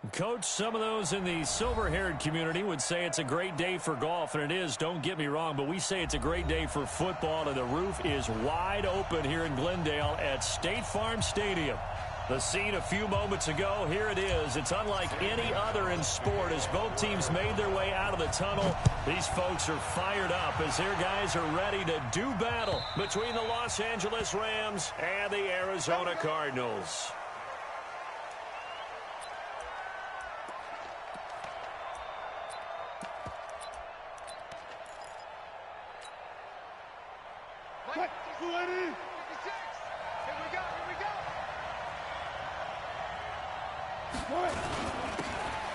Coach, some of those in the silver-haired community would say it's a great day for golf, and it is, don't get me wrong, but we say it's a great day for football, and the roof is wide open here in Glendale at State Farm Stadium. The scene a few moments ago, here it is. It's unlike any other in sport as both teams made their way out of the tunnel. These folks are fired up as their guys are ready to do battle between the Los Angeles Rams and the Arizona Cardinals.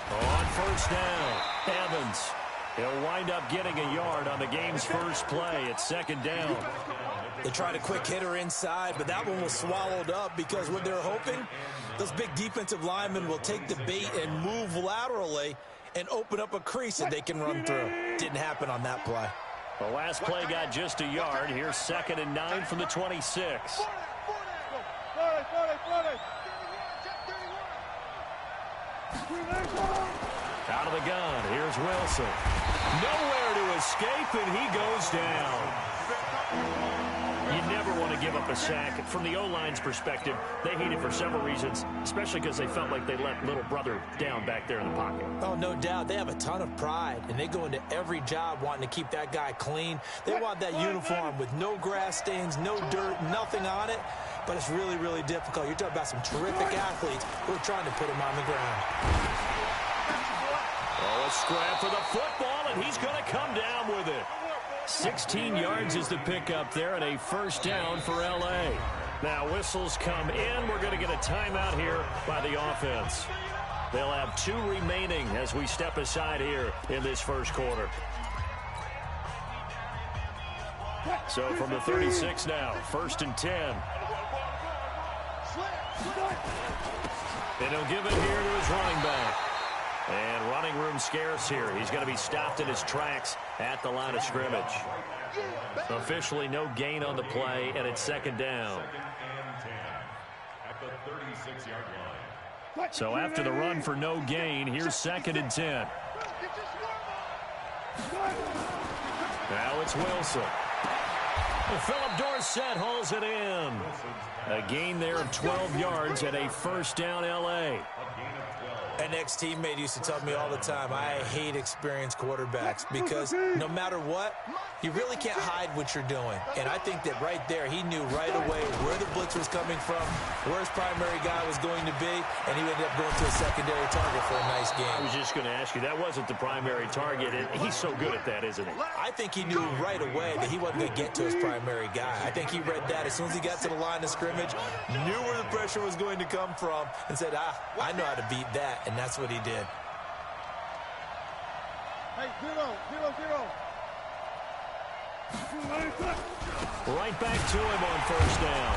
On first down, Evans. He'll wind up getting a yard on the game's first play. It's second down. They tried a quick hitter inside, but that one was swallowed up because what they're hoping, those big defensive linemen will take the bait and move laterally and open up a crease that they can run through. Didn't happen on that play. The last play got just a yard. Here's 2nd and 9 from the 26. Out of the gun, here's Wilson. Nowhere to escape, and he goes down. You never want to give up a sack. From the O-line's perspective, they hate it for several reasons, especially because they felt like they let little brother down back there in the pocket. Oh, no doubt. They have a ton of pride, and they go into every job wanting to keep that guy clean. They want that uniform with no grass stains, no dirt, nothing on it. But it's really, really difficult. You're talking about some terrific athletes who are trying to put him on the ground. Oh, a scrap for the football, and he's going to come down with it. 16 yards is the pickup there, and a first down for L.A. Now, whistles come in. We're going to get a timeout here by the offense. They'll have 2 remaining as we step aside here in this first quarter. So from the 36 now, 1st and 10. And he'll give it here to his running back. And running room scarce here. He's going to be stopped in his tracks at the line of scrimmage. Officially no gain on the play, and it's 2nd down. So after the run for no gain, here's 2nd and 10. Now it's Wilson. Philip Dorsett hauls it in. A gain there of 12 yards and a first down L.A. An ex-teammate used to tell me all the time, I hate experienced quarterbacks because no matter what, you really can't hide what you're doing. And I think that right there, he knew right away where the blitz was coming from, where his primary guy was going to be, and he ended up going to a secondary target for a nice game. I was just going to ask you, that wasn't the primary target, and he's so good at that, isn't he? I think he knew right away that he wasn't going to get to his primary guy. I think he read that as soon as he got to the line of scrimmage, knew where the pressure was going to come from, and said, I know how to beat that. And that's what he did. Hey, 0-0-0. Right back to him on first down.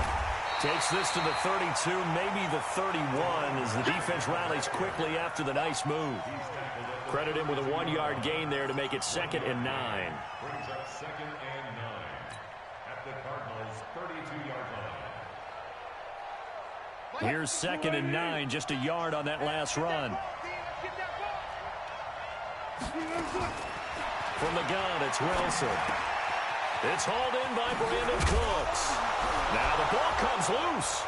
Takes this to the 32, maybe the 31, as the defense rallies quickly after the nice move. Credit him with a 1-yard gain there to make it 2nd and 9. Brings up 2nd and 9 at the Cardinals' 32-yard line. Here's 2nd and 9, just a yard on that last run. From the gun, it's Wilson. It's hauled in by Brandon Cooks. Now the ball comes loose.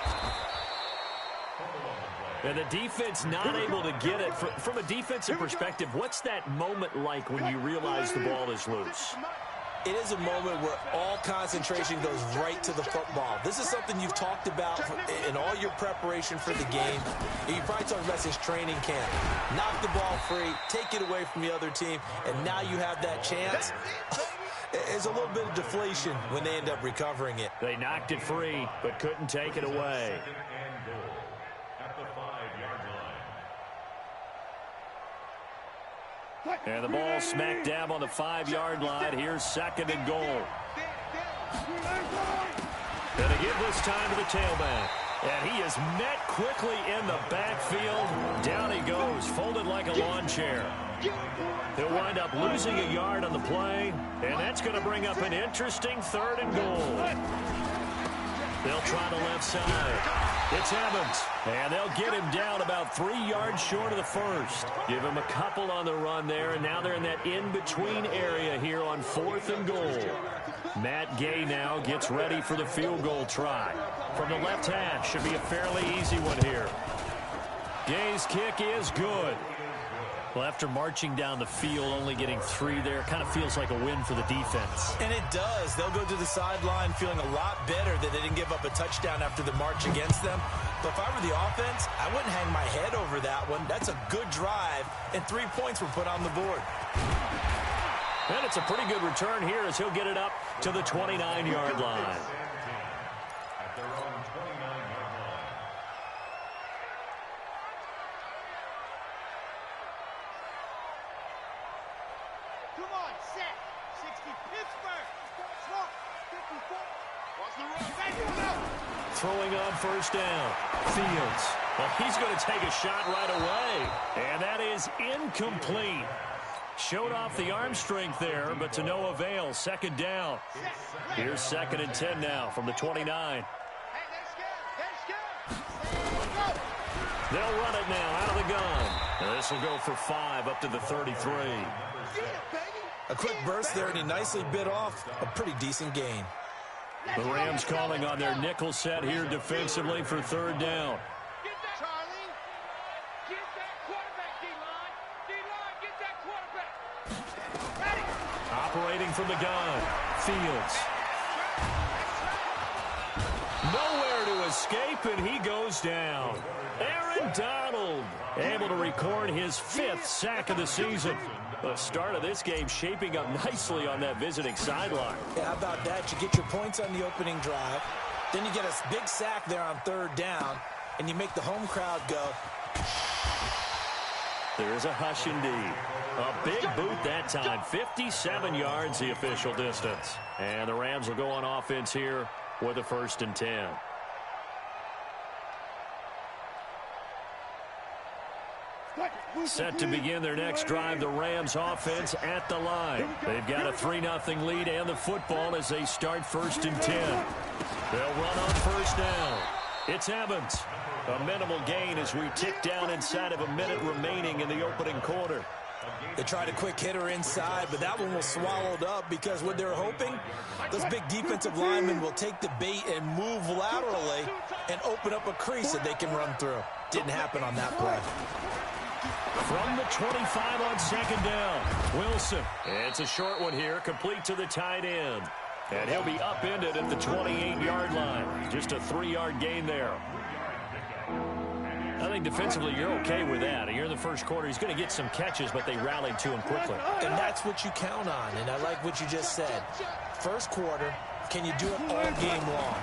And the defense not able to get it. From a defensive perspective, what's that moment like when you realize the ball is loose? It is a moment where all concentration goes right to the football. This is something you've talked about in all your preparation for the game. You probably talked about since training camp. Knock the ball free, take it away from the other team, and now you have that chance. It's a little bit of deflation when they end up recovering it. They knocked it free, but couldn't take it away. And the ball smack dab on the 5-yard line. Here's 2nd and goal. And to give this time to the tailback. And he is met quickly in the backfield. Down he goes, folded like a lawn chair. He'll wind up losing a yard on the play. And that's going to bring up an interesting 3rd and goal. They'll try the left side. It's Evans, and they'll get him down about 3 yards short of the first. Give him a couple on the run there, and now they're in that in-between area here on 4th and goal. Matt Gay now gets ready for the field goal try. From the left hash, should be a fairly easy one here. Gay's kick is good. Well, after marching down the field, only getting 3 there, kind of feels like a win for the defense. And it does. They'll go to the sideline feeling a lot better that they didn't give up a touchdown after the march against them. But if I were the offense, I wouldn't hang my head over that one. That's a good drive, and 3 points were put on the board. And it's a pretty good return here as he'll get it up to the 29-yard line. At their own 29-yard line. Come on, set. 60 Pittsburgh. Swamp. 54. Watch the run. Throwing on first down. Fields. Well, he's going to take a shot right away. And that is incomplete. Showed off the arm strength there, but to no avail. 2nd down. Here's 2nd and 10 now from the 29. Hey, they're scared. They'll run it now out of the gun. And this will go for 5 up to the 33. A quick burst there, and he nicely bit off a pretty decent gain. The Rams calling on their nickel set here defensively for 3rd down. Get that, Charlie. Get that quarterback, D-line. D-line, get that quarterback. Ready. Operating from the gun. Fields. Nowhere to escape, and he goes down. Aaron Donald able to record his 5th sack of the season. The start of this game shaping up nicely on that visiting sideline. Yeah, how about that? You get your points on the opening drive. Then you get a big sack there on 3rd down, and you make the home crowd go. There's a hush indeed. A big boot that time. 57 yards the official distance. And the Rams will go on offense here with a 1st and 10. Set to begin their next drive, the Rams offense at the line. They've got a 3-0 lead and the football as they start 1st and 10. They'll run on 1st down. It's Evans. A minimal gain as we tick down inside of a minute remaining in the opening quarter. They tried a quick hitter inside, but that one was swallowed up because what they're hoping, those big defensive linemen will take the bait and move laterally and open up a crease that they can run through. Didn't happen on that play. From the 25 on 2nd down, Wilson. It's a short one here, complete to the tight end. And he'll be upended at the 28-yard line. Just a 3-yard gain there. I think defensively you're okay with that. You're in the first quarter. He's going to get some catches, but they rallied to him quickly. And that's what you count on, and I like what you just said. First quarter, can you do it all game long?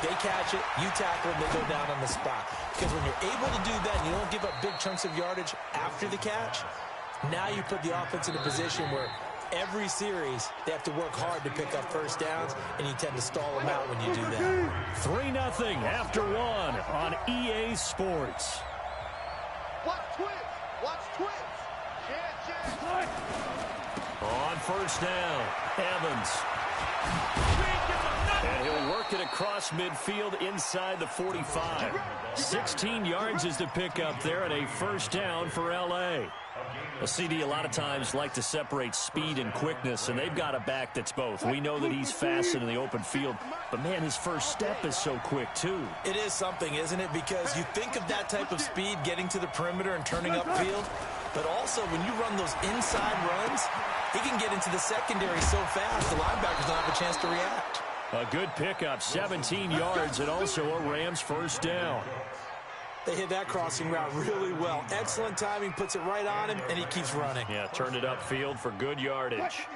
They catch it, you tackle them, they go down on the spot. Because when you're able to do that and you don't give up big chunks of yardage after the catch, now you put the offense in a position where every series they have to work hard to pick up first downs, and you tend to stall them out when you do that. 3-0 after 1 on EA Sports. Watch twins. Watch twins. Chance. On 1st down, Evans. And he'll work it across midfield inside the 45. 16 yards is the pickup there and a 1st down for L.A. A CD a lot of times like to separate speed and quickness, and they've got a back that's both. We know that he's fast in the open field, but, man, his first step is so quick, too. It is something, isn't it? Because you think of that type of speed getting to the perimeter and turning upfield, but also when you run those inside runs, he can get into the secondary so fast the linebackers don't have a chance to react. A good pickup, 17 yards, and also a Rams 1st down. They hit that crossing route really well. Excellent timing, puts it right on him, and he keeps running. Yeah, turned it upfield for good yardage.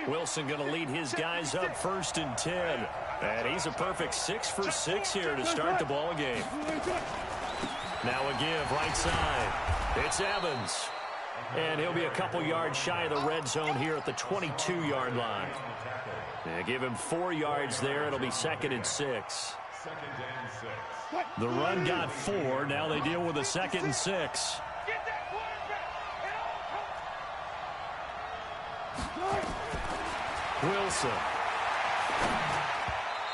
Wilson going to lead his guys up 1st and 10. And he's a perfect 6 for 6 here to start the ball game. Now a give right side. It's Evans. And he'll be a couple yards shy of the red zone here at the 22-yard line. Give him 4 yards there. It'll be 2nd and 6. The run got 4. Now they deal with a 2nd and 6. Wilson.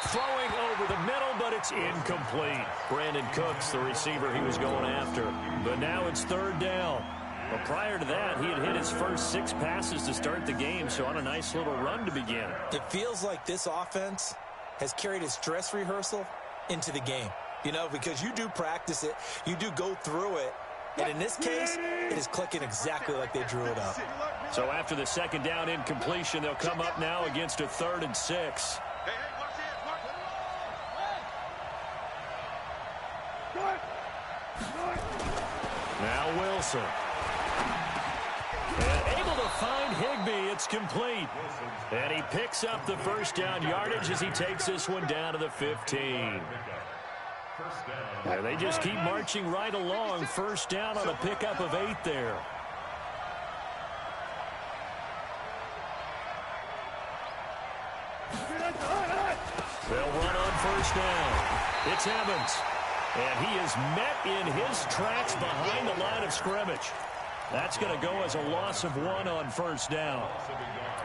Throwing over the middle, but it's incomplete. Brandon Cooks, the receiver he was going after. But now it's third down. Well, prior to that, he had hit his first 6 passes to start the game, so on a nice little run to begin. It feels like this offense has carried its dress rehearsal into the game. You know, because you do practice it, you do go through it, and in this case, it is clicking exactly like they drew it up. So after the second down incompletion, they'll come up now against a 3rd and 6. Now Wilson. And able to find Higbee. It's complete. And he picks up the first down yardage as he takes this one down to the 15. And they just keep marching right along. First down on a pickup of 8 there. They'll run on first down. It's Evans. And he is met in his tracks behind the line of scrimmage. That's going to go as a loss of 1 on first down.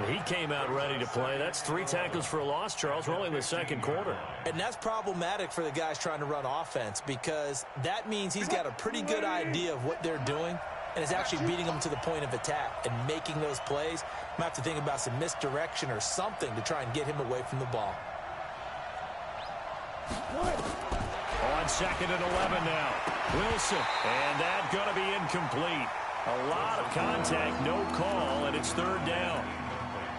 He came out ready to play. That's 3 tackles for a loss, Charles. We're only in the second quarter. And that's problematic for the guys trying to run offense because that means he's got a pretty good idea of what they're doing and is actually beating them to the point of attack and making those plays. Might have to think about some misdirection or something to try and get him away from the ball. On 2nd and 11 now. Wilson. And that's going to be incomplete. A lot of contact, no call, and it's 3rd down.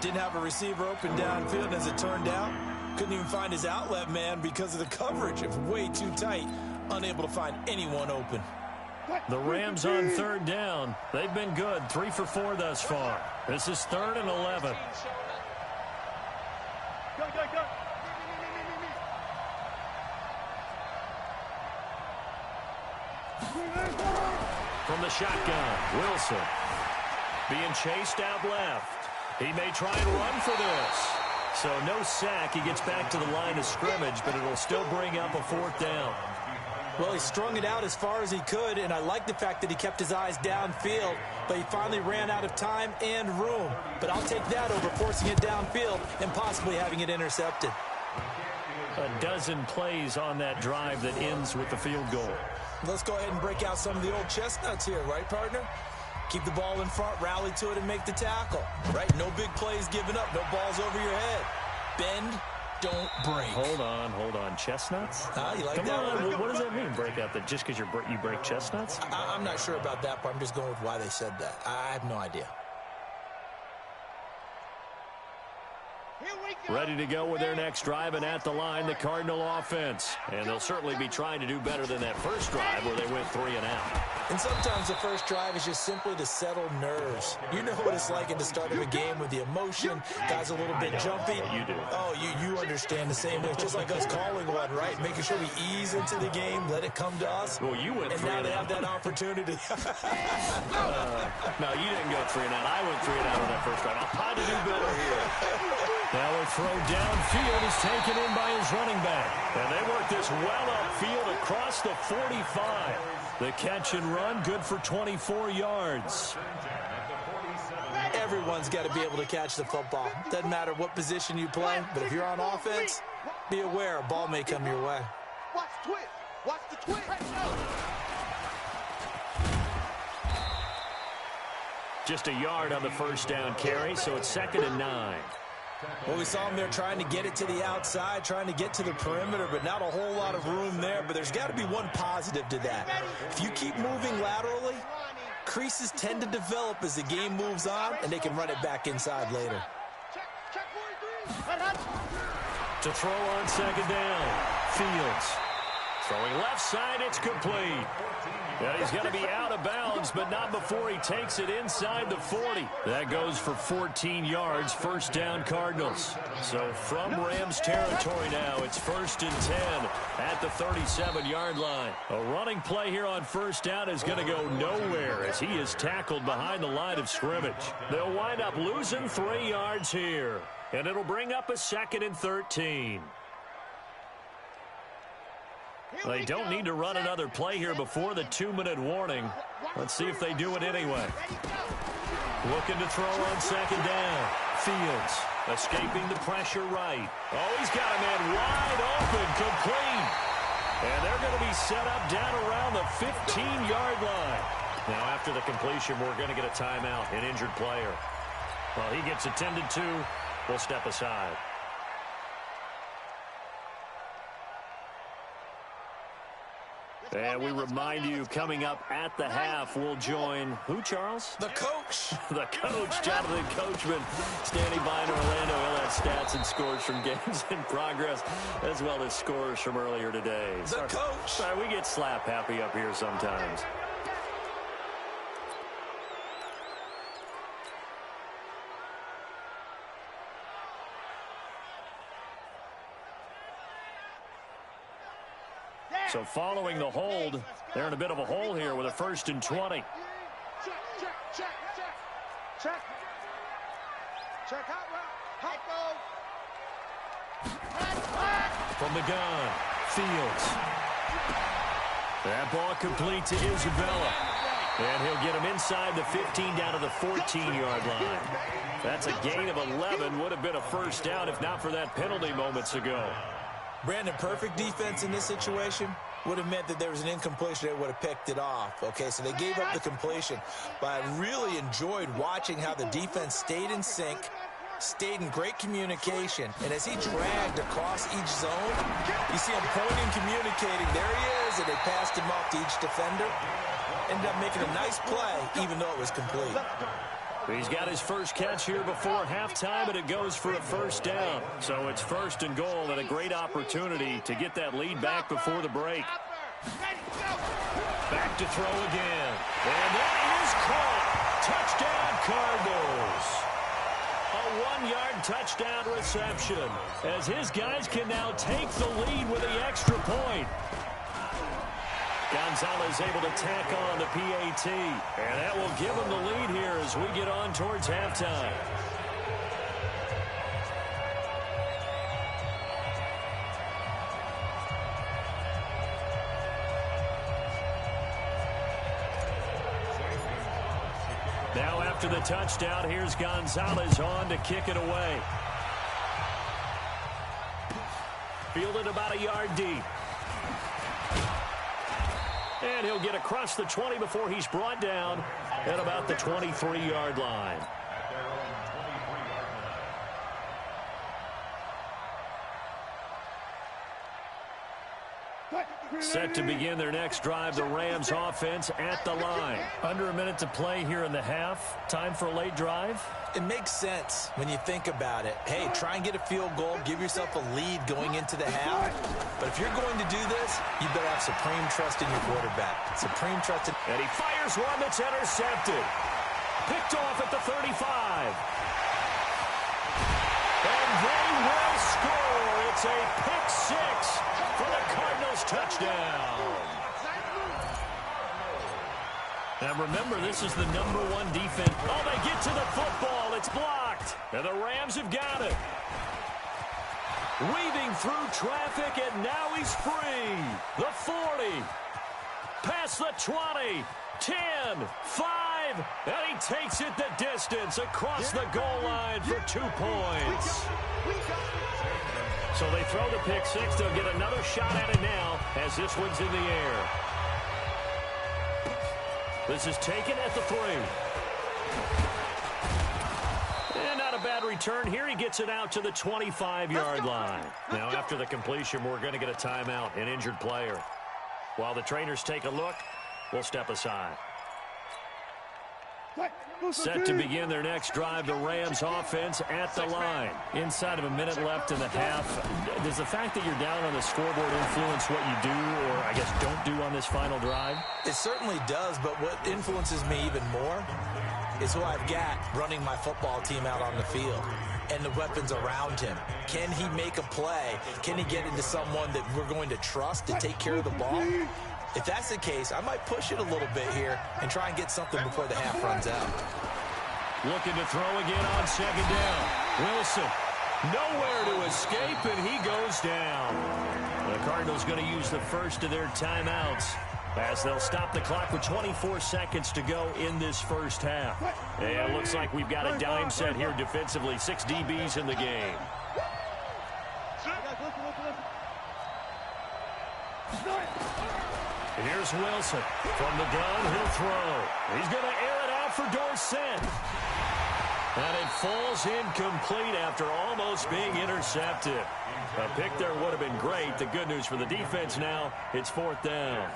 Didn't have a receiver open downfield as it turned out. Couldn't even find his outlet man because of the coverage. It was way too tight. Unable to find anyone open. The Rams on 3rd down. They've been good. 3 for 4 thus far. This is 3rd and 11. Go. From the shotgun, Wilson being chased out left. He may try and run for this. So no sack. He gets back to the line of scrimmage, but it'll still bring up a 4th down. Well, he strung it out as far as he could, and I like the fact that he kept his eyes downfield, but he finally ran out of time and room. But I'll take that over forcing it downfield and possibly having it intercepted. A dozen plays on that drive that ends with the field goal. Let's go ahead and break out some of the old chestnuts here, right, partner? Keep the ball in front, rally to it, and make the tackle, right? No big plays given up, no balls over your head. Bend, don't break. Hold on. Chestnuts? You like Come that on, one? what does that mean, break out? That just because you break chestnuts? I'm not sure about that part. I'm just going with why they said that. I have no idea. Ready to go with their next drive, and at the line, the Cardinal offense. And they'll certainly be trying to do better than that first drive where they went 3 and out. And sometimes the first drive is just simply to settle nerves. You know what it's like at the start of a game with the emotion. Guys a little bit jumpy. You do. Oh, you understand the same way. It's just like us calling one, right? Making sure we ease into the game, let it come to us. Well, you went 3 and now and they out. have that opportunity. No, you didn't go 3 and out. I went 3 and out on that first drive. I'll try to do better here. Now a throw downfield is taken in by his running back. And they work this well upfield across the 45. The catch and run, good for 24 yards. Everyone's got to be able to catch the football. Doesn't matter what position you play, but if you're on offense, be aware a ball may come your way. Watch the twist. Watch the twist. Just a yard on the first down carry, so it's 2nd and 9. Well, we saw him there trying to get it to the outside, trying to get to the perimeter, but not a whole lot of room there. But there's got to be one positive to that. If you keep moving laterally, creases tend to develop as the game moves on, and they can run it back inside later. To throw on 2nd down, Fields. Throwing left side, it's complete. And he's going to be out of bounds, but not before he takes it inside the 40. That goes for 14 yards, first down Cardinals. So from Rams territory now, it's 1st and 10 at the 37-yard line. A running play here on first down is going to go nowhere as he is tackled behind the line of scrimmage. They'll wind up losing 3 yards here, and it'll bring up a 2nd and 13. They don't need to run another play here before the 2-minute warning. Let's see if they do it anyway. Looking to throw on 2nd down. Fields. Escaping the pressure right. Oh, he's got a man wide open, complete. And they're going to be set up down around the 15-yard line. Now, after the completion, we're going to get a timeout, an injured player. Well, he gets attended to. We'll step aside. And we remind you, coming up at the half, we'll join who, Charles? The coach. The coach, Jonathan Coachman, standing by in Orlando. He'll have stats and scores from games in progress, as well as scores from earlier today. The coach. Sorry, we get slap happy up here sometimes. So following the hold, they're in a bit of a hole here with a 1st and 20. Check out, From the gun, Fields. That ball complete to Isabella. And he'll get him inside the 15 down to the 14-yard line. That's a gain of 11. Would have been a first down if not for that penalty moments ago. Brandon, perfect defense in this situation would have meant that there was an incompletion that would have picked it off. Okay, so they gave up the completion. But I really enjoyed watching how the defense stayed in sync, stayed in great communication. And as he dragged across each zone, you see him pointing, communicating. There he is, and they passed him off to each defender. Ended up making a nice play, even though it was complete. He's got his first catch here before halftime, and it goes for a first down. So it's 1st and goal, and a great opportunity to get that lead back before the break. Back to throw again. And that is caught. Touchdown, Cardinals. A 1-yard touchdown reception, as his guys can now take the lead with the extra point. Gonzalez able to tack on the PAT. And that will give him the lead here as we get on towards halftime. Now after the touchdown, here's Gonzalez on to kick it away. Fielded about a yard deep. And he'll get across the 20 before he's brought down at about the 23-yard line. Set to begin their next drive, the Rams offense at the line. Under a minute to play here in the half. Time for a late drive. It makes sense when you think about it. Hey, try and get a field goal, give yourself a lead going into the half. But if you're going to do this, you better have supreme trust in your quarterback. Supreme trust in... And he fires one that's intercepted. Picked off at the 35. And they will score. It's a pick six for the Cardinals touchdown. And remember, this is the #1 defense. Oh, they get to the football. It's blocked. And the Rams have got it. Weaving through traffic, and now he's free. The 40. Past the 20. 10. 5. And he takes it the distance across the goal line for 2 points. So they throw the pick six. They'll get another shot at it now as this one's in the air. This is taken at the 3. And not a bad return here. He gets it out to the 25-yard line. Now after the completion, we're going to get a timeout, an injured player. While the trainers take a look, we'll step aside. Set to begin their next drive, the Rams offense at the line. Inside of a minute left in the half. Does the fact that you're down on the scoreboard influence what you do, or I guess don't do on this final drive? It certainly does, but what influences me even more is who I've got running my football team out on the field and the weapons around him. Can he make a play? Can he get into someone that we're going to trust to take care of the ball? If that's the case, I might push it a little bit here and try and get something before the half runs out. Looking to throw again on second down. Wilson, nowhere to escape, and he goes down. The Cardinals going to use the first of their timeouts as they'll stop the clock with 24 seconds to go in this first half. And it looks like we've got a dime set here defensively. 6 DBs in the game. Here's Wilson. From the gun, he'll throw. He's going to air it out for Dorsett. And it falls incomplete after almost being intercepted. A pick there would have been great. The good news for the defense now, it's 4th down.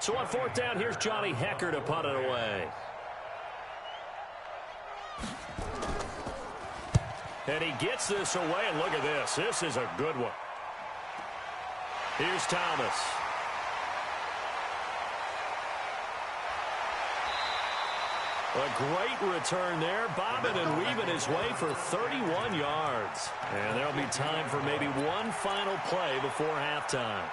So on 4th down, here's Johnny Hecker to punt it away. And he gets this away, and look at this. This is a good one. Here's Thomas. A great return there, bobbing and weaving his way for 31 yards. And there'll be time for maybe one final play before halftime.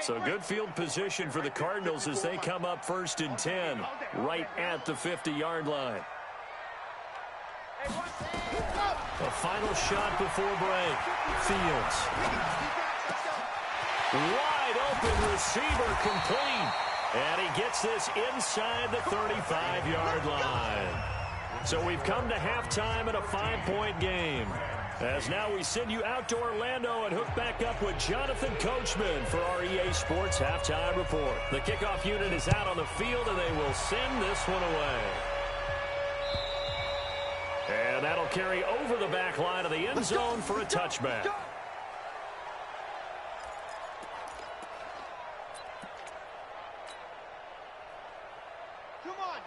So good field position for the Cardinals as they come up 1st and 10, right at the 50-yard line. A final shot before break. Fields. Wide open receiver complete. And he gets this inside the 35-yard line. So we've come to halftime in a 5-point game. As now we send you out to Orlando and hook back up with Jonathan Coachman for our EA Sports Halftime Report. The kickoff unit is out on the field, and they will send this one away. And that'll carry over the back line of the end zone for a touchback.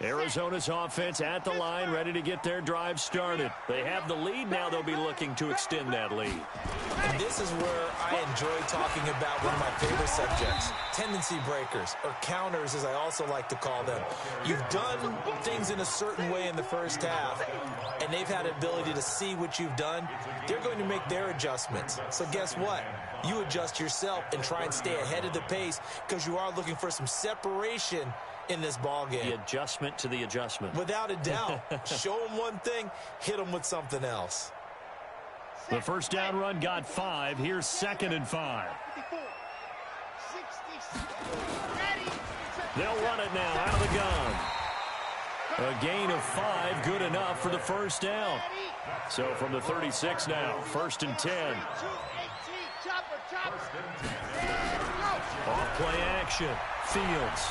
Arizona's offense at the line, ready to get their drive started. They have the lead now. They'll be looking to extend that lead. And this is where I enjoy talking about one of my favorite subjects, tendency breakers, or counters as I also like to call them. You've done things in a certain way in the first half, and they've had an ability to see what you've done. They're going to make their adjustments. So guess what? You adjust yourself and try and stay ahead of the pace because you are looking for some separation in this ball game. The adjustment to the adjustment. Without a doubt. Show them one thing, hit them with something else. The first down run got 5. Here's 2nd and 5. They'll run it now out of the gun. A gain of 5, good enough for the first down. So from the 36 now, 1st and 10. Off play action. Fields.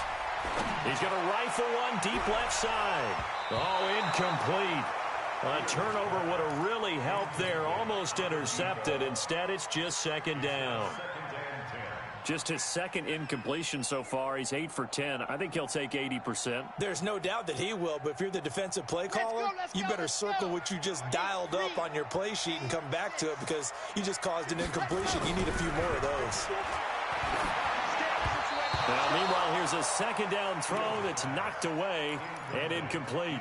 He's going to rifle one deep left side. Oh, incomplete. A turnover would have really helped there. Almost intercepted. Instead, it's just 2nd down. Just his 2nd incompletion so far. He's 8 for 10. I think he'll take 80%. There's no doubt that he will, but if you're the defensive play caller, you better circle what you just dialed up on your play sheet and come back to it because you just caused an incompletion. You need a few more of those. Now, meanwhile, here's a 2nd down throw that's knocked away and incomplete.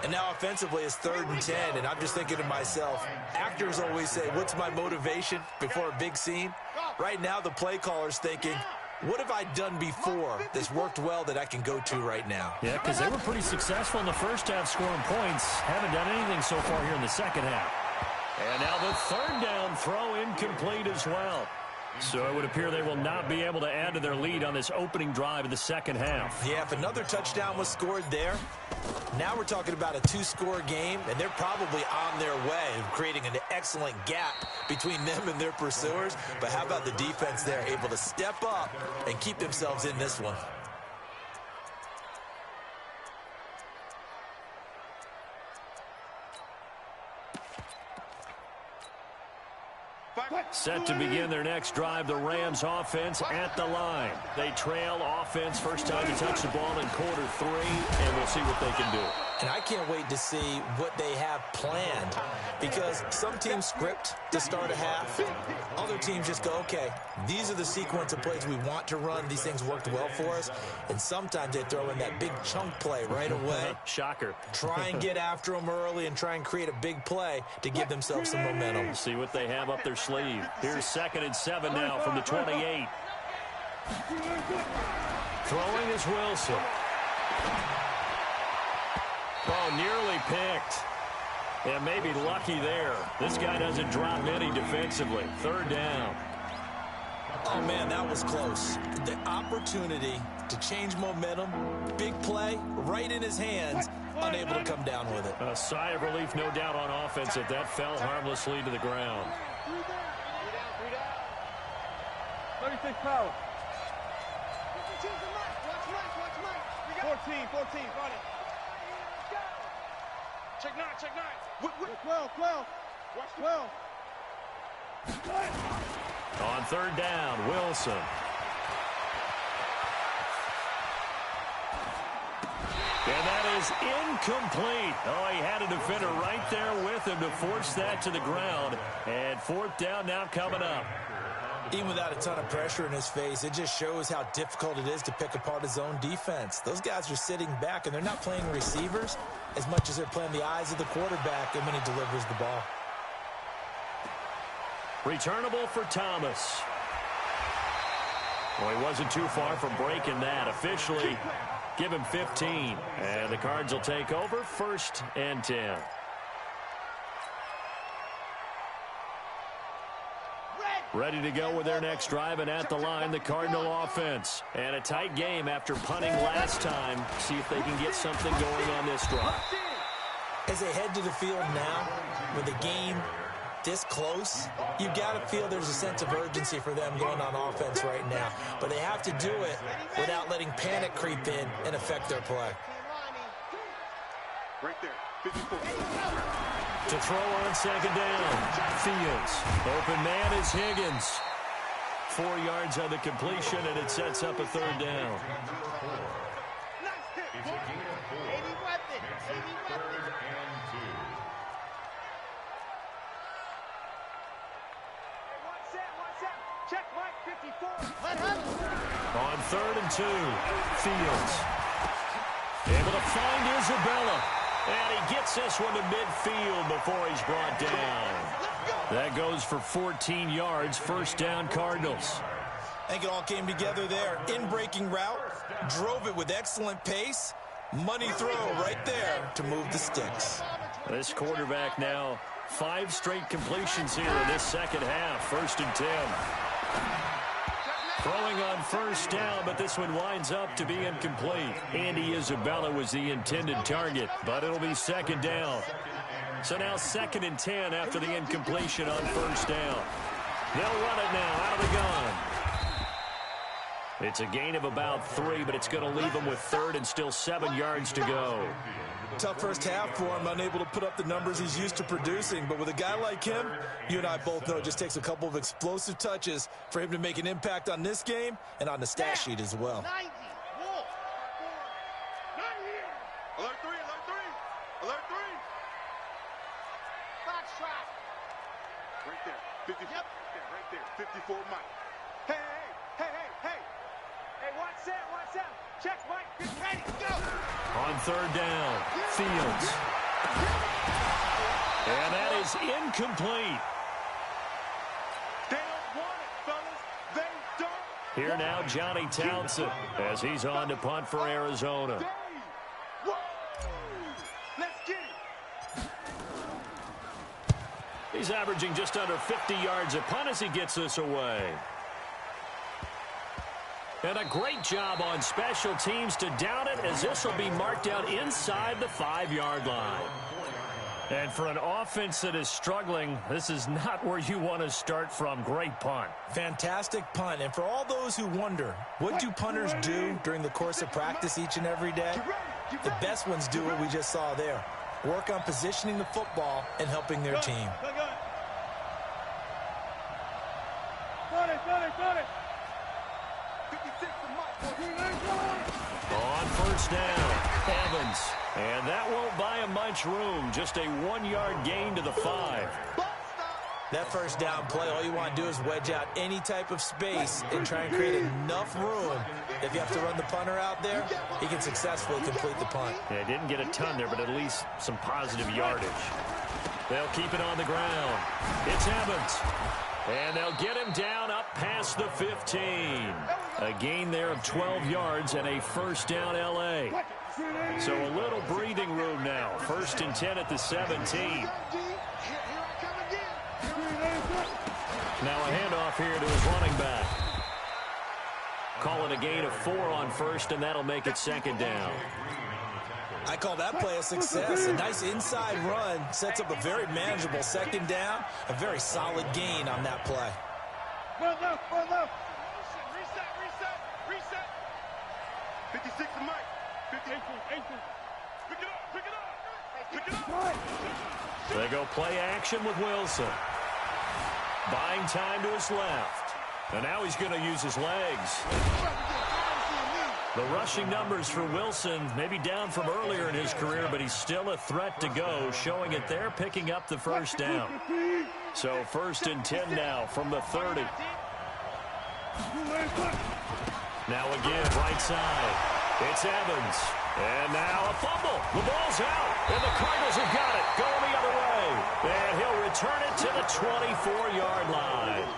And now offensively it's 3rd and 10, and I'm just thinking to myself, actors always say, what's my motivation before a big scene? Right now the play caller's thinking, what have I done before that's worked well that I can go to right now? Yeah, because they were pretty successful in the first half scoring points. Haven't done anything so far here in the second half. And now the 3rd down throw incomplete as well. So it would appear they will not be able to add to their lead on this opening drive of the second half. Yeah, if another touchdown was scored there, now we're talking about a 2-score game, and they're probably on their way of creating an excellent gap between them and their pursuers. But how about the defense there, able to step up and keep themselves in this one? Set to begin their next drive, the Rams offense at the line. They trail offense, first time to touch the ball in quarter 3, and we'll see what they can do. And I can't wait to see what they have planned, because some teams script to start a half. Other teams just go, okay, these are the sequence of plays we want to run. These things worked well for us. And sometimes they throw in that big chunk play right away. Shocker. Try and get after them early and try and create a big play to give themselves some momentum. See what they have up their sleeve. Here's 2nd and 7 now from the 28. Throwing is Wilson. Oh, nearly picked. And maybe lucky there. This guy doesn't drop many defensively. 3rd down. Oh, man, that was close. The opportunity to change momentum, big play, right in his hands, unable to come down with it. A sigh of relief, no doubt, on offense that fell harmlessly to the ground. 36 power. 14, run it. Check 9. 12. Watch 12. On 3rd down, Wilson. And that is incomplete. Oh, he had a defender right there with him to force that to the ground. And 4th down now coming up. Even without a ton of pressure in his face, it just shows how difficult it is to pick apart his own defense. Those guys are sitting back, and they're not playing receivers as much as they're playing the eyes of the quarterback and when he delivers the ball. Returnable for Thomas. Well, he wasn't too far from breaking that. Officially, give him 15. And the Cards will take over, 1st and 10. Ready to go with their next drive, and at the line, the Cardinal offense. And a tight game after punting last time. See if they can get something going on this drive. As they head to the field now, with the game this close, you've got to feel there's a sense of urgency for them going on offense right now. But they have to do it without letting panic creep in and affect their play. Right there, 54. To throw on 2nd down, Fields. Open man is Higgins. 4 yards on the completion, and it sets up a 3rd down. Nice hit. 80 weapon. 80 weapon. One set. Check Mike, 54. On 3rd and 2, Fields. Able to find Isabella. And he gets this one to midfield before he's brought down. That goes for 14 yards. 1st down, Cardinals. I think it all came together there. In-breaking route, drove it with excellent pace. Money throw right there to move the sticks. This quarterback now 5 straight completions here in this 2nd half. 1st and 10. Throwing on 1st down, but this one winds up to be incomplete. Andy Isabella was the intended target, but it'll be 2nd down. So now 2nd and 10 after the incompletion on 1st down. They'll run it now out of the gun. It's a gain of about 3, but it's going to leave them with 3rd and still 7 yards to go. Tough first half for him, unable to put up the numbers he's used to producing. But with a guy like him, you and I both know it just takes a couple of explosive touches for him to make an impact on this game and on the stat sheet as well. 90. Wolf. Not here. Alert 3. Alert 3. Box trap. Right there. 50. Yep. Right there. 54 Mike. Hey. Hey, watch out. Check Mike. Get ready. Go. On 3rd down, Fields. And that is incomplete. They don't want it, fellas. They don't. Here now, Johnny Townsend, as he's on to punt for Arizona. Let's get it. He's averaging just under 50 yards a punt as he gets this away. And a great job on special teams to down it, as this will be marked out inside the 5-yard line. And for an offense that is struggling, this is not where you want to start from. Great punt. Fantastic punt. And for all those who wonder, what do punters do during the course of practice each and every day? The best ones do what we just saw there. Work on positioning the football and helping their team. Got it. On 1st down, Evans. And that won't buy him much room. Just a 1-yard gain to the 5. That first down play, all you want to do is wedge out any type of space and try and create enough room. If you have to run the punter out there, he can successfully complete the punt. Yeah, didn't get a ton there, but at least some positive yardage. They'll keep it on the ground. It's Evans. And they'll get him down up past the 15. A gain there of 12 yards and a first down L.A. So a little breathing room now. 1st and 10 at the 17. Now a handoff here to his running back. Call it a gain of 4 on 1st, and that'll make it 2nd down. I call that play a success. A nice inside run sets up a very manageable 2nd down. A very solid gain on that play. Reset. 56 to Mike. 58. Pick it up. They go play action with Wilson. Buying time to his left. And now he's going to use his legs. The rushing numbers for Wilson maybe down from earlier in his career, but he's still a threat to go, showing it there, picking up the first down. So 1st and 10 now from the 30. Now again, right side. It's Evans. And now a fumble. The ball's out. And the Cardinals have got it. Going the other way. And he'll return it to the 24-yard line.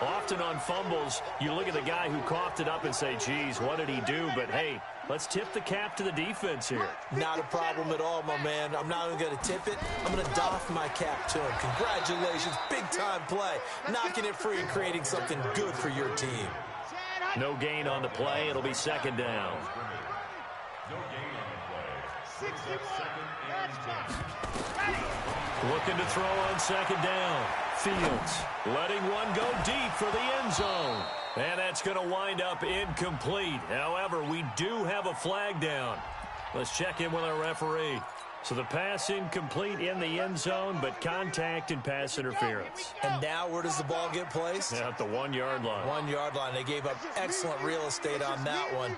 Often on fumbles, you look at the guy who coughed it up and say, geez, what did he do? But, hey, let's tip the cap to the defense here. Not a problem at all, my man. I'm not even going to tip it. I'm going to doff my cap to him. Congratulations. Big-time play. Knocking it free and creating something good for your team. No gain on the play. It'll be 2nd down. No gain on the play. 2nd and 10. Looking to throw on 2nd down. Fields letting one go deep for the end zone. And that's going to wind up incomplete. However, we do have a flag down. Let's check in with our referee. So the pass incomplete in the end zone, but contact and pass interference. And now where does the ball get placed? At the 1-yard line. 1-yard line. They gave up excellent real estate on that one.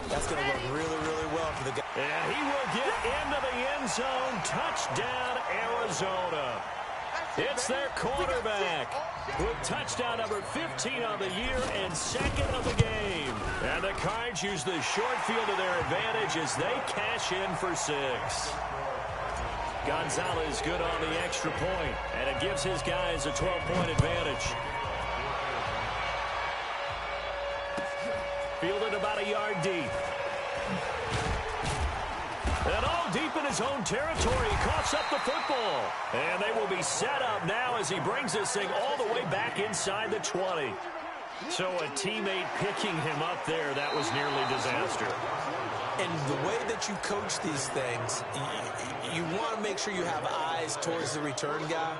That's going to work really, really well for the guy. And he will get into the end zone. Touchdown, Arizona. It's their quarterback with touchdown number 15 on the year and 2nd of the game. And the Cards use the short field to their advantage as they cash in for 6. Gonzalez good on the extra point, and it gives his guys a 12-point advantage. Fielded about a yard deep. And all deep in his own territory, he coughs up the football. And they will be set up now as he brings this thing all the way back inside the 20. So a teammate picking him up there, that was nearly disaster. And the way that you coach these things, you want to make sure you have eyes towards the return guy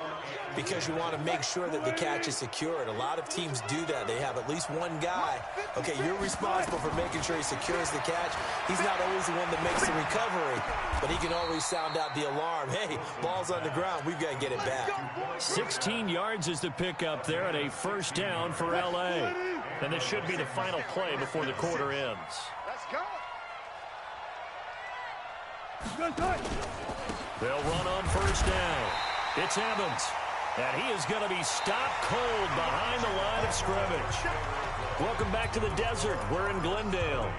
because you want to make sure that the catch is secured. A lot of teams do that. They have at least one guy. Okay, you're responsible for making sure he secures the catch. He's not always the one that makes the recovery, but he can always sound out the alarm. Hey, ball's on the ground. We've got to get it back. 16 yards is the pickup there and a first down for L.A. And this should be the final play before the quarter ends. Let's go. They'll run on first down. It's Evans. And he is going to be stopped cold behind the line of scrimmage. Welcome back to the desert. We're in Glendale.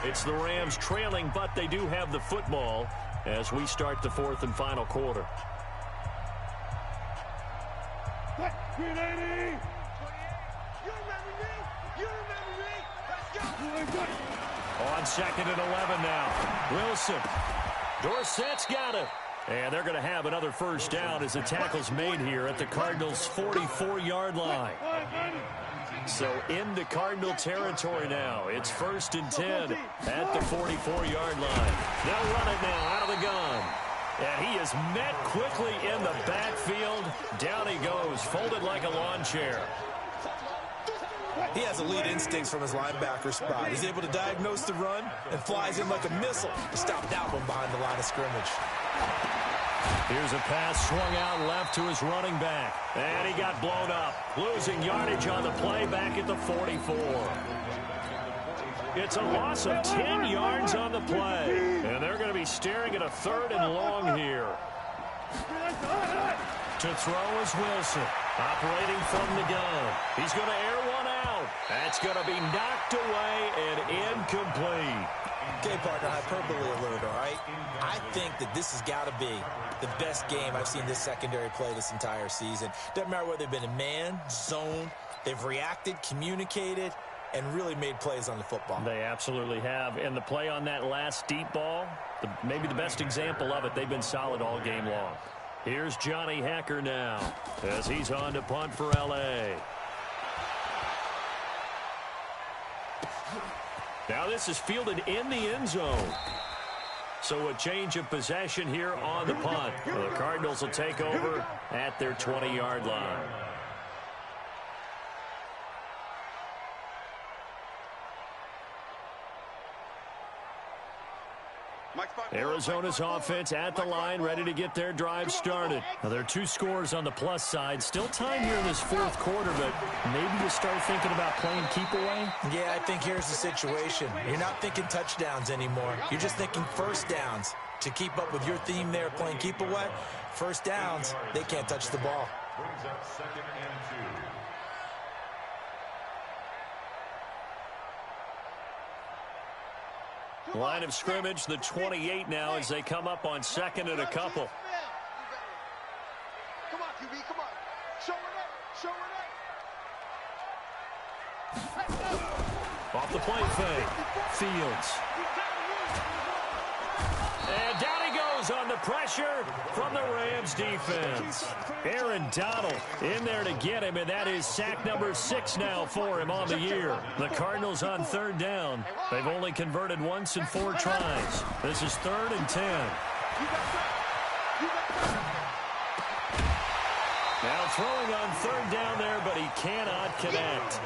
It's the Rams trailing, but they do have the football as we start the 4th and final quarter. You remember me? Let's go. On 2nd and 11 now. Wilson. Dorsett's got it. And they're going to have another first down as the tackle's made here at the Cardinals' 44-yard line. So into Cardinal territory now. It's 1st and 10 at the 44-yard line. They'll run it now out of the gun. And he is met quickly in the backfield. Down he goes, folded like a lawn chair. He has elite instincts from his linebacker spot. He's able to diagnose the run and flies in like a missile to stop that one behind the line of scrimmage. Here's a pass swung out left to his running back. And he got blown up. Losing yardage on the play back at the 44. It's a loss of 10 yards on the play. And they're going to be staring at a 3rd and long here. To throw is Wilson. Operating from the gun. He's going to air one out. That's going to be knocked away and incomplete. Okay, partner, hyperbole alert, all right? I think that this has got to be the best game I've seen this secondary play this entire season. Doesn't matter whether they've been in man, zone, they've reacted, communicated, and really made plays on the football. They absolutely have. And the play on that last deep ball, maybe the best example of it, they've been solid all game long. Here's Johnny Hacker now as he's on to punt for L.A. Now this is fielded in the end zone. So a change of possession here on the punt. The Cardinals will take over at their 20-yard line. Arizona's offense at the line, ready to get their drive started. Now, there are 2 scores on the plus side. Still time here in this 4th quarter, but maybe you start thinking about playing keep away? Yeah, I think here's the situation. You're not thinking touchdowns anymore. You're just thinking first downs. To keep up with your theme there, playing keep away, first downs, they can't touch the ball. Brings up 2nd and 2. Line of scrimmage, the 28 now as they come up on 2nd and a couple. Come on, QB, come on. Show her that. Off the play fake. Fields. And down he goes on the pressure from the Rams defense. Aaron Donald in there to get him, and that is sack number 6 now for him on the year. The Cardinals on 3rd down. They've only converted once in 4 tries. This is 3rd and 10. Now throwing on 3rd down there, but he cannot connect.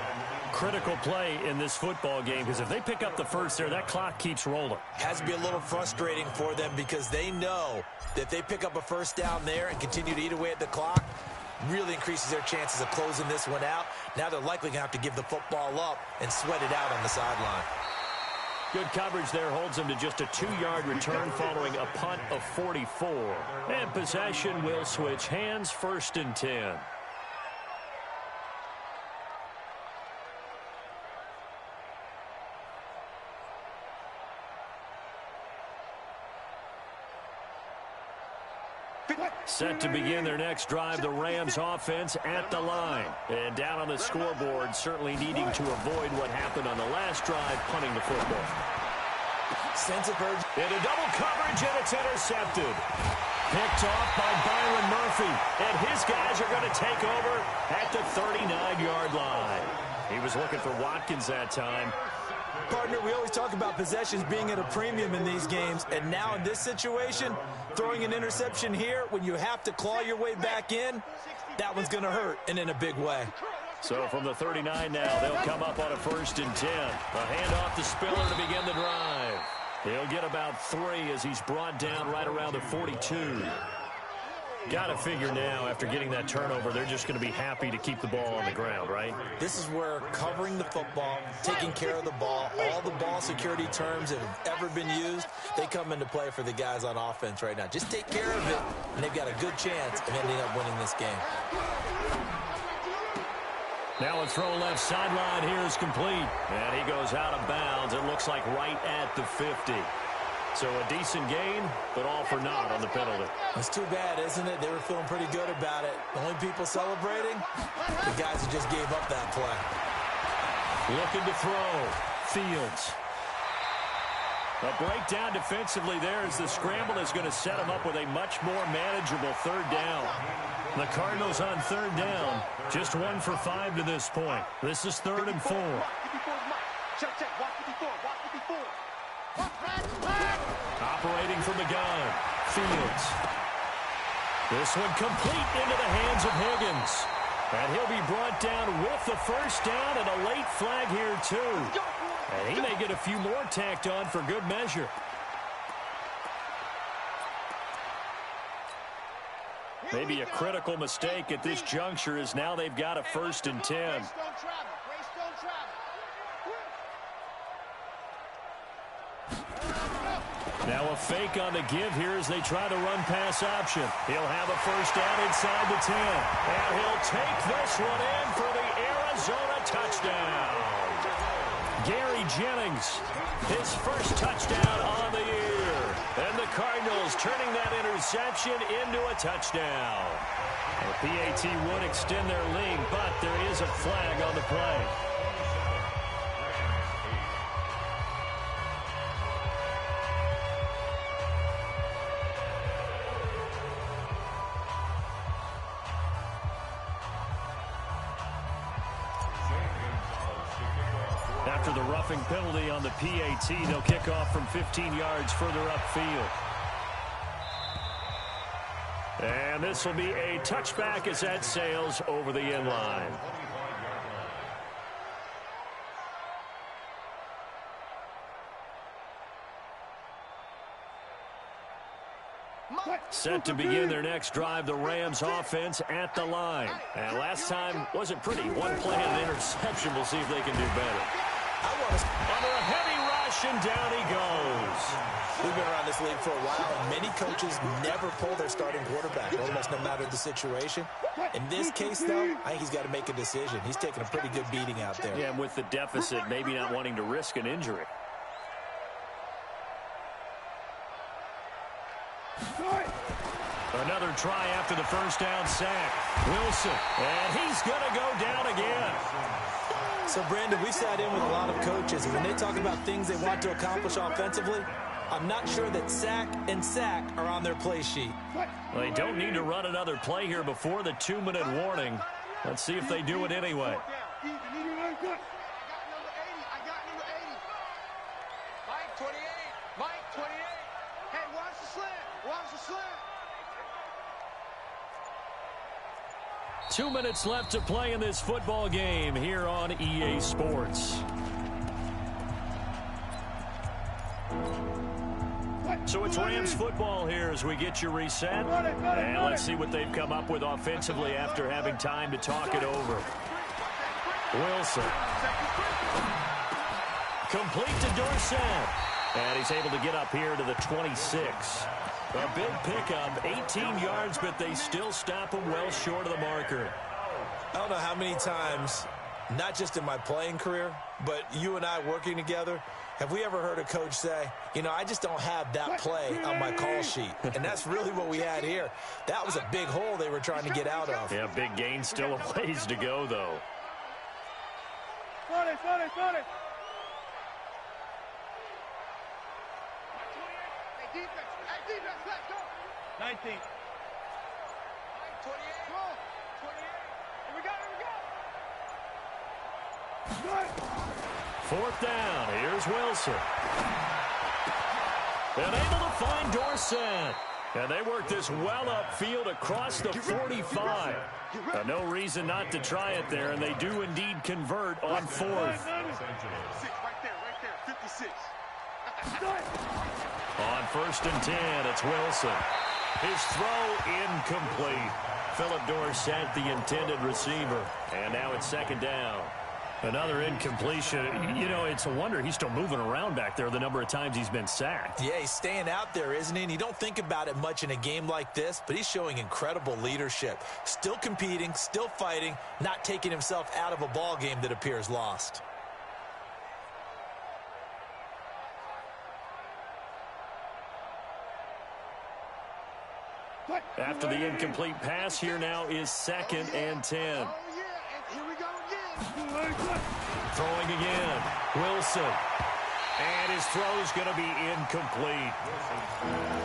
Critical play in this football game, because if they pick up the first there, that clock keeps rolling. Has to be a little frustrating for them because they know that if they pick up a first down there and continue to eat away at the clock, really increases their chances of closing this one out. Now they're likely going to have to give the football up and sweat it out on the sideline. Good coverage there holds them to just a 2-yard return following a punt of 44. And possession will switch hands, 1st and 10. Set to begin their next drive, the Rams offense at the line. And down on the scoreboard, certainly needing to avoid what happened on the last drive, punting the football. Sense of urgency. Into double coverage, and it's intercepted. Picked off by Byron Murphy. And his guys are going to take over at the 39-yard line. He was looking for Watkins that time. Partner, we always talk about possessions being at a premium in these games, and now in this situation, throwing an interception here when you have to claw your way back in, that one's going to hurt, and in a big way. So from the 39 now, they'll come up on a 1st and 10. A handoff to Spiller to begin the drive. He'll get about 3 as he's brought down right around the 42. Got to figure now, after getting that turnover, they're just going to be happy to keep the ball on the ground, right? This is where covering the football, taking care of the ball, all the ball security terms that have ever been used, they come into play for the guys on offense right now. Just take care of it, and they've got a good chance of ending up winning this game. Now a throw left sideline here is complete. And he goes out of bounds. It looks like right at the 50. So a decent gain, but all for naught on the penalty. It's too bad, isn't it? They were feeling pretty good about it. The only people celebrating, the guys who just gave up that play. Looking to throw. Fields. A breakdown defensively there as the scramble is going to set them up with a much more manageable 3rd down. The Cardinals on 3rd down. Just 1 for 5 to this point. This is 3rd and 4. Operating from the gun. Fields. This one complete into the hands of Higgins. And he'll be brought down with the first down and a late flag here too. And he may get a few more tacked on for good measure. Maybe a critical mistake at this juncture is now they've got a 1st and 10. Now a fake on the give here as they try to run pass option. He'll have a first down inside the 10. And he'll take this one in for the Arizona touchdown. Gary Jennings, his first touchdown on the year. And the Cardinals turning that interception into a touchdown. The PAT would extend their lead, but there is a flag on the play. After the roughing penalty on the PAT, they'll kick off from 15 yards further upfield. And this will be a touchback as that sails over the end line. Set to begin their next drive, the Rams offense at the line. And last time wasn't pretty. One play and an interception. We'll see if they can do better. Under a heavy rush, and down he goes. We've been around this league for a while, and many coaches never pull their starting quarterback, almost no matter the situation. In this case, though, I think he's got to make a decision. He's taking a pretty good beating out there. Yeah, and with the deficit, maybe not wanting to risk an injury. Another try after the first down sack. Wilson, and he's going to go down again. So, Brandon, we sat in with a lot of coaches, and when they talk about things they want to accomplish offensively, I'm not sure that sack and sack are on their play sheet. Well, they don't need to run another play here before the 2-minute warning. Let's see if they do it anyway. I got number 80. Mike 28. Mike 28. Hey, watch the slant. Watch the slant. 2 minutes left to play in this football game here on EA Sports. So it's Rams football here as we get you reset. And let's see what they've come up with offensively after having time to talk it over. Wilson. Complete to Dorsett. And he's able to get up here to the 26. A big pickup, 18 yards, but they still stop him well short of the marker. I don't know how many times, not just in my playing career, but you and I working together, have we ever heard a coach say, you know, I just don't have that play on my call sheet. And that's really what we had here. That was a big hole they were trying to get out of. Yeah, big gain, still a ways to go, though. Sorry. Hey, defense, let's go. 19. 28. 28. Here we go. Fourth down. Here's Wilson. And able to find Dorsett. And they work this well upfield across the 45. No reason not to try it there, and they do indeed convert on fourth. Right there. 56. On 1st and 10, it's Wilson. His throw incomplete. Philip Dorsett, the intended receiver. And now it's 2nd down. Another incompletion. You know, it's a wonder he's still moving around back there the number of times he's been sacked. Yeah, he's staying out there, isn't he? And you don't think about it much in a game like this, but he's showing incredible leadership. Still competing, still fighting, not taking himself out of a ball game that appears lost. After the incomplete pass, here now is 2nd and 10. Oh, yeah, and here we go again. Throwing again. Wilson. And his throw's going to be incomplete.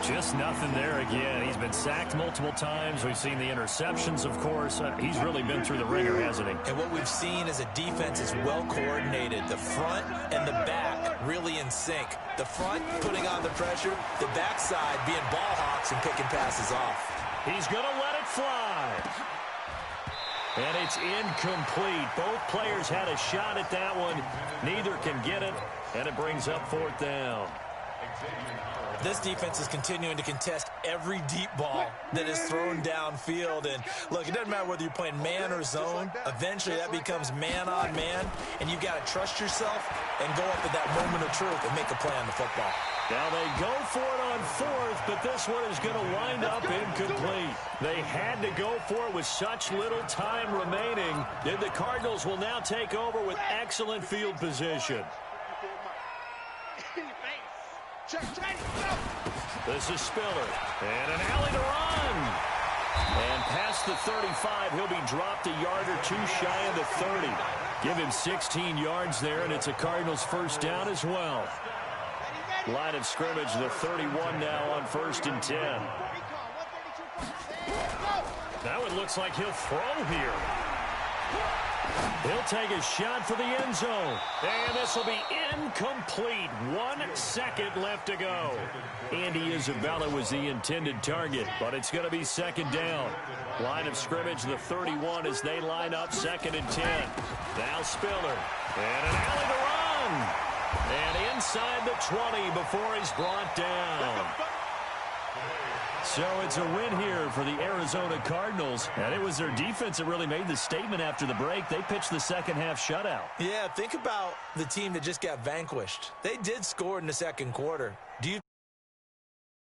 Just nothing there again. He's been sacked multiple times. We've seen the interceptions, of course. He's really been through the ringer, hasn't he? And what we've seen is a defense is well coordinated. The front and the back really in sync. The front putting on the pressure, the backside being ball hawks and picking passes off. He's going to let it fly. And it's incomplete. Both players had a shot at that one. Neither can get it, and it brings up 4th down. This defense is continuing to contest every deep ball that is thrown downfield. And, look, it doesn't matter whether you're playing man or zone. Eventually, that becomes man on man, and you've got to trust yourself and go up at that moment of truth and make a play on the football. Now they go for it on fourth, but this one is going to wind up incomplete. They had to go for it with such little time remaining. And the Cardinals will now take over with excellent field position. This is Spiller. And an alley to run. And past the 35, he'll be dropped a yard or two shy of the 30. Give him 16 yards there, and it's a Cardinals first down as well. Line of scrimmage, the 31 now on 1st and 10. That one looks like he'll throw here. He'll take a shot for the end zone. And this will be incomplete. 1 second left to go. Andy Isabella was the intended target, but it's going to be second down. Line of scrimmage, the 31 as they line up 2nd and 10. Now Spiller. And an alley to run. And inside the 20 before he's brought down. So it's a win here for the Arizona Cardinals. And it was their defense that really made the statement after the break. They pitched the second-half shutout. Yeah, think about the team that just got vanquished. They did score in the second quarter. Do you